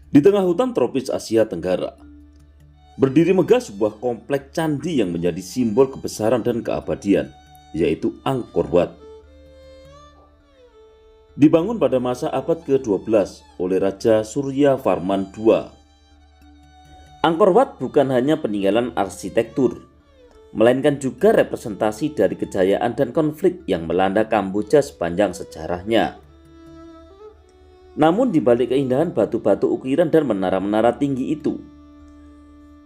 Di tengah hutan tropis Asia Tenggara, berdiri megah sebuah kompleks candi yang menjadi simbol kebesaran dan keabadian, yaitu Angkor Wat. Dibangun pada masa abad ke-12 oleh Raja Surya Varman II. Angkor Wat bukan hanya peninggalan arsitektur, melainkan juga representasi dari kejayaan dan konflik yang melanda Kamboja sepanjang sejarahnya. Namun di balik keindahan batu-batu ukiran dan menara-menara tinggi itu,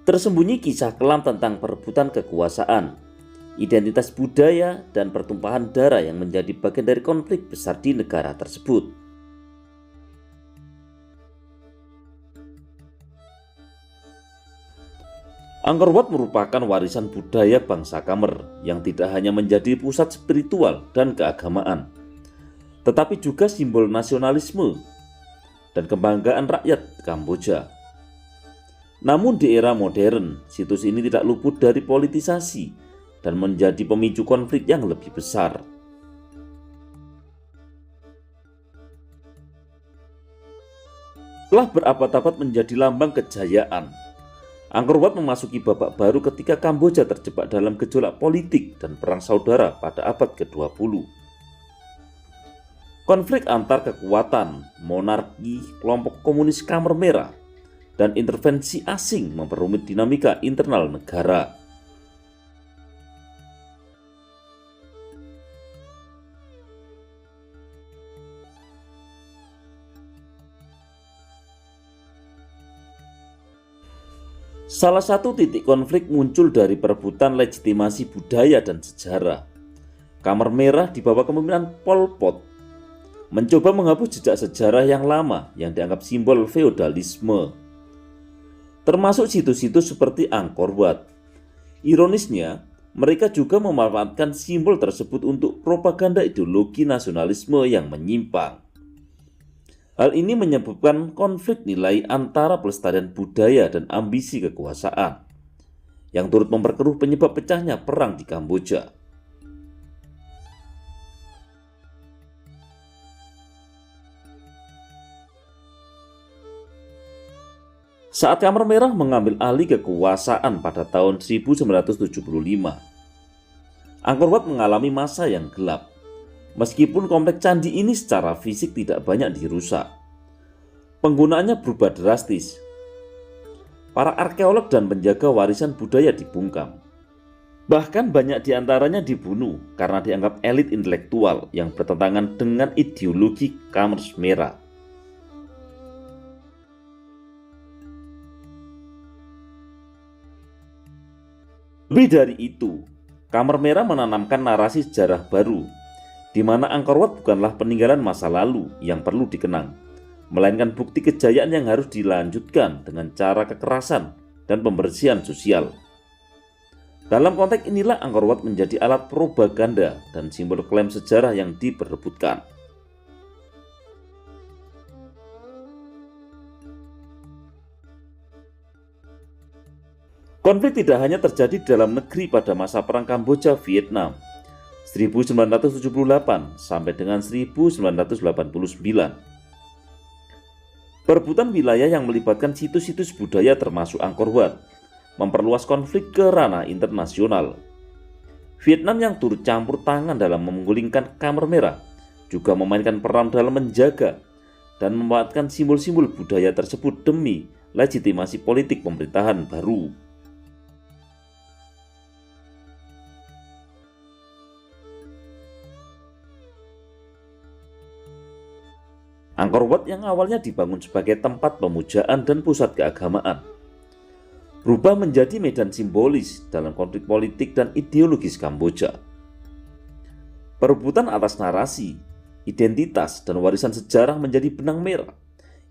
tersembunyi kisah kelam tentang perebutan kekuasaan, identitas budaya, dan pertumpahan darah yang menjadi bagian dari konflik besar di negara tersebut. Angkor Wat merupakan warisan budaya bangsa Khmer yang tidak hanya menjadi pusat spiritual dan keagamaan, tetapi juga simbol nasionalisme dan kebanggaan rakyat Kamboja. Namun di era modern, situs ini tidak luput dari politisasi dan menjadi pemicu konflik yang lebih besar. Telah berabad-abad menjadi lambang kejayaan, Angkor Wat memasuki babak baru ketika Kamboja terjebak dalam gejolak politik dan perang saudara pada abad ke-20. Konflik antar kekuatan, monarki, kelompok komunis Khmer Merah, dan intervensi asing memperumit dinamika internal negara. Salah satu titik konflik muncul dari perebutan legitimasi budaya dan sejarah. Khmer Merah di bawah kepemimpinan Pol Pot mencoba menghapus jejak sejarah yang lama yang dianggap simbol feodalisme, termasuk situs-situs seperti Angkor Wat. Ironisnya, mereka juga memanfaatkan simbol tersebut untuk propaganda ideologi nasionalisme yang menyimpang. Hal ini menyebabkan konflik nilai antara pelestarian budaya dan ambisi kekuasaan, yang turut memperkeruh penyebab pecahnya perang di Kamboja. Saat Khmer Merah mengambil alih kekuasaan pada tahun 1975, Angkor Wat mengalami masa yang gelap. Meskipun kompleks candi ini secara fisik tidak banyak dirusak, penggunaannya berubah drastis. Para arkeolog dan penjaga warisan budaya dibungkam. Bahkan banyak di antaranya dibunuh karena dianggap elit intelektual yang bertentangan dengan ideologi Khmer Merah. Lebih dari itu, Khmer Merah menanamkan narasi sejarah baru, di mana Angkor Wat bukanlah peninggalan masa lalu yang perlu dikenang, melainkan bukti kejayaan yang harus dilanjutkan dengan cara kekerasan dan pembersihan sosial. Dalam konteks inilah Angkor Wat menjadi alat propaganda dan simbol klaim sejarah yang diperebutkan. Konflik tidak hanya terjadi di dalam negeri pada masa Perang Kamboja-Vietnam 1978 sampai dengan 1989. Perebutan wilayah yang melibatkan situs-situs budaya termasuk Angkor Wat memperluas konflik ke ranah internasional. Vietnam yang turut campur tangan dalam menggulingkan Khmer Merah juga memainkan peran dalam menjaga dan memanfaatkan simbol-simbol budaya tersebut demi legitimasi politik pemerintahan baru. Angkor Wat yang awalnya dibangun sebagai tempat pemujaan dan pusat keagamaan berubah menjadi medan simbolis dalam konflik politik dan ideologis Kamboja. Perebutan atas narasi, identitas, dan warisan sejarah menjadi benang merah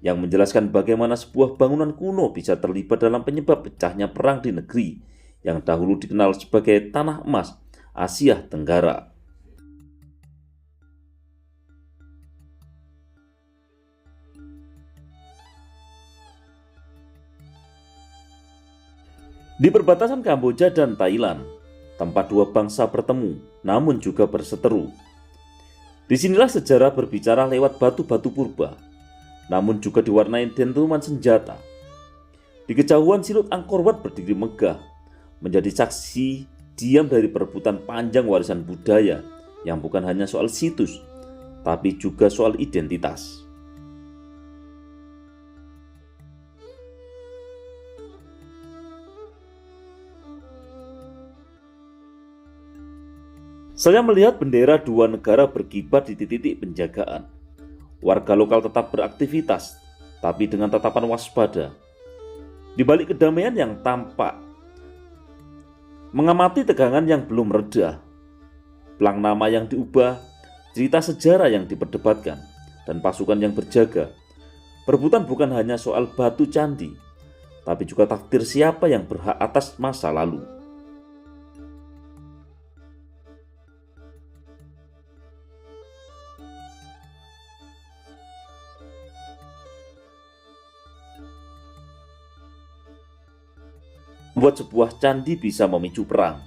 yang menjelaskan bagaimana sebuah bangunan kuno bisa terlibat dalam penyebab pecahnya perang di negeri yang dahulu dikenal sebagai Tanah Emas Asia Tenggara. Di perbatasan Kamboja dan Thailand, tempat dua bangsa bertemu namun juga berseteru. Disinilah sejarah berbicara lewat batu-batu purba, namun juga diwarnai dentuman senjata. Di kejauhan Silut Angkor Wat berdiri megah, menjadi saksi diam dari perebutan panjang warisan budaya yang bukan hanya soal situs, tapi juga soal identitas. Saya melihat bendera dua negara berkibar di titik-titik penjagaan. Warga lokal tetap beraktivitas, tapi dengan tatapan waspada. Di balik kedamaian yang tampak, mengamati tegangan yang belum reda, pelang nama yang diubah, cerita sejarah yang diperdebatkan, dan pasukan yang berjaga. Perebutan bukan hanya soal batu candi, tapi juga takdir siapa yang berhak atas masa lalu. Membuat sebuah candi bisa memicu perang.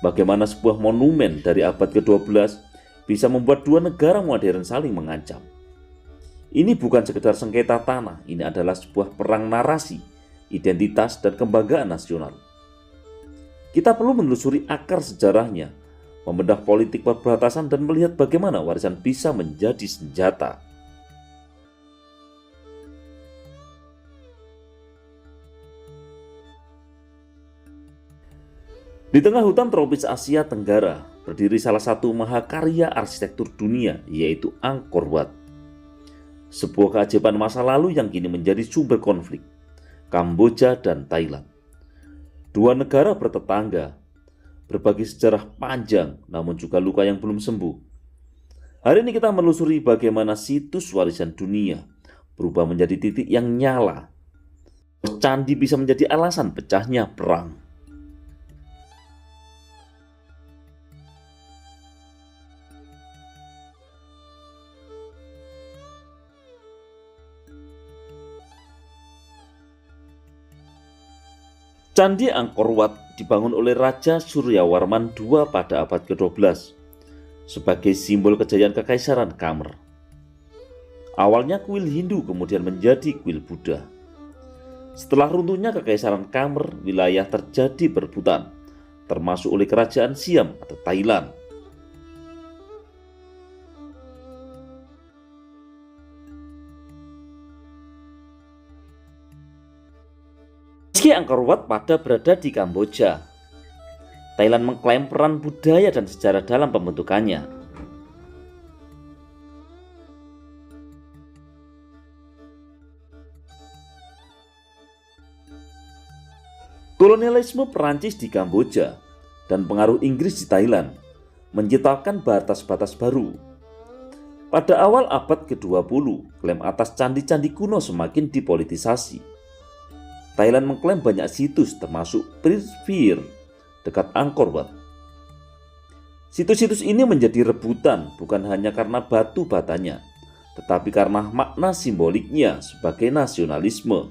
Bagaimana sebuah monumen dari abad ke-12 bisa membuat dua negara modern saling mengancam. Ini bukan sekedar sengketa tanah, ini adalah sebuah perang narasi, identitas, dan kebanggaan nasional. Kita perlu menelusuri akar sejarahnya, membedah politik perbatasan, dan melihat bagaimana warisan bisa menjadi senjata. Di tengah hutan tropis Asia Tenggara berdiri salah satu mahakarya arsitektur dunia, yaitu Angkor Wat. Sebuah keajaiban masa lalu yang kini menjadi sumber konflik, Kamboja dan Thailand. Dua negara bertetangga, berbagi sejarah panjang namun juga luka yang belum sembuh. Hari ini kita menelusuri bagaimana situs warisan dunia berubah menjadi titik yang nyala. Candi bisa menjadi alasan pecahnya perang. Candi Angkor Wat dibangun oleh Raja Suryawarman II pada abad ke-12 sebagai simbol kejayaan Kekaisaran Khmer. Awalnya kuil Hindu kemudian menjadi kuil Buddha. Setelah runtuhnya Kekaisaran Khmer, wilayah terjadi perebutan, termasuk oleh Kerajaan Siam atau Thailand. Meski Angkor Wat pada berada di Kamboja, Thailand mengklaim peran budaya dan sejarah dalam pembentukannya. Kolonialisme Perancis di Kamboja dan pengaruh Inggris di Thailand menciptakan batas-batas baru. Pada awal abad ke-20, klaim atas candi-candi kuno semakin dipolitisasi. Thailand mengklaim banyak situs termasuk Prithviraj dekat Angkor Wat. Situs-situs ini menjadi rebutan bukan hanya karena batu batanya, tetapi karena makna simboliknya sebagai nasionalisme.